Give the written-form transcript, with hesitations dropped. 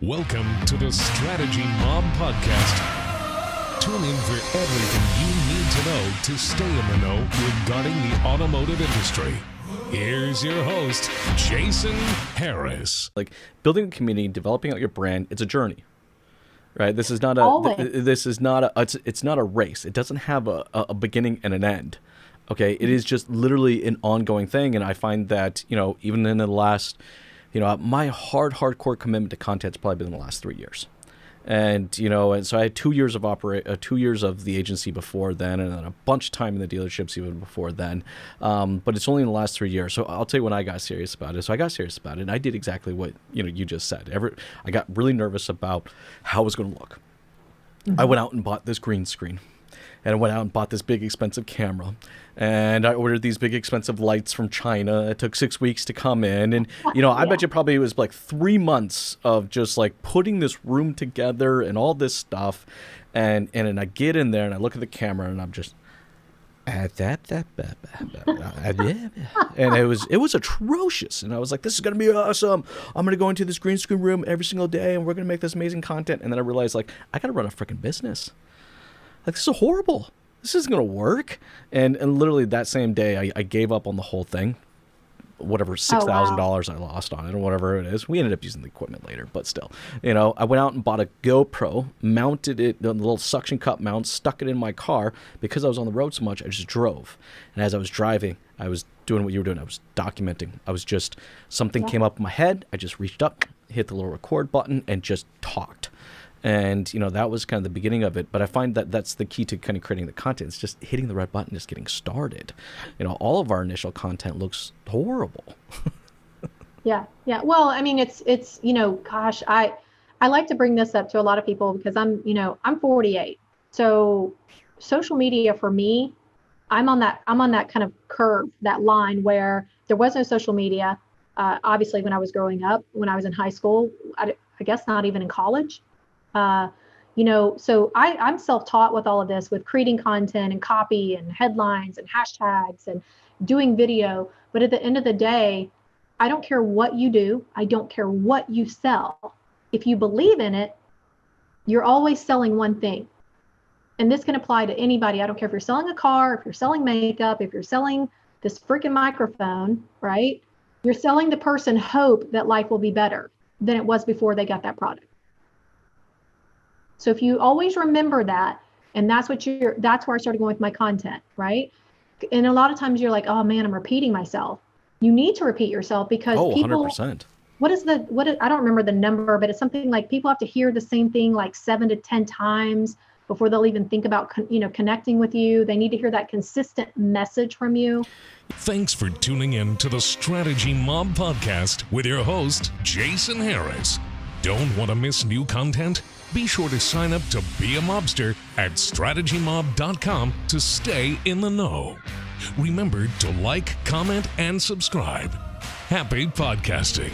Welcome to the Strategy Mob Podcast. Tune in for everything you need to know to stay in the know regarding the automotive industry. Here's your host, Jason Harris. Like building a community, developing out your brand, it's a journey, right? This is not it's not a race. It doesn't have a beginning and an end. Okay, it is just literally an ongoing thing, and I find that even in the last, my hardcore commitment to content's probably been in the last 3 years. And so I had 2 years of 2 years of the agency before then, and then a bunch of time in the dealerships even before then. But it's only in the last 3 years. So I'll tell you when I got serious about it. So I got serious about it, and I did exactly what you just said. I got really nervous about how it was going to look. Mm-hmm. I went out and bought this green screen. And I went out and bought this big expensive camera, and I ordered these big expensive lights from China. It took 6 weeks to come in, and I bet you probably it was like 3 months of just like putting this room together and all this stuff, and then I get in there and I look at the camera and I'm just and it was atrocious, and I was like, this is gonna be awesome. I'm gonna go into this green screen room every single day, and we're gonna make this amazing content. And then I realized, like, I gotta run a freaking business. Like, this is horrible. This isn't going to work. And literally that same day, I gave up on the whole thing. Whatever, $6,000 I lost on it or whatever it is. We ended up using the equipment later, but still. I went out and bought a GoPro, mounted it, the little suction cup mount, stuck it in my car. Because I was on the road so much, I just drove. And as I was driving, I was doing what you were doing. I was documenting. Something came up in my head. I just reached up, hit the little record button, and just talked. And, that was kind of the beginning of it. But I find that that's the key to kind of creating the content. It's just hitting the red button, just getting started. All of our initial content looks horrible. Yeah. Well, I mean, it's gosh, I like to bring this up to a lot of people because I'm 48. So social media for me, I'm on that kind of curve, that line where there was no social media. Obviously, when I was growing up, when I was in high school, I guess not even in college. So I'm self-taught with all of this, with creating content and copy and headlines and hashtags and doing video. But at the end of the day, I don't care what you do. I don't care what you sell. If you believe in it, you're always selling one thing. And this can apply to anybody. I don't care if you're selling a car, if you're selling makeup, if you're selling this freaking microphone, right? You're selling the person hope that life will be better than it was before they got that product. So if you always remember that, and that's where I started going with my content, right? And a lot of times you're like, oh man, I'm repeating myself. You need to repeat yourself because people, 100%. I don't remember the number, but it's something like people have to hear the same thing like 7 to 10 times before they'll even think about, connecting with you. They need to hear that consistent message from you. Thanks for tuning in to the Strategy Mob Podcast with your host, Jason Harris. Don't want to miss new content? Be sure to sign up to be a mobster at strategymob.com to stay in the know. Remember to like, comment, and subscribe. Happy podcasting.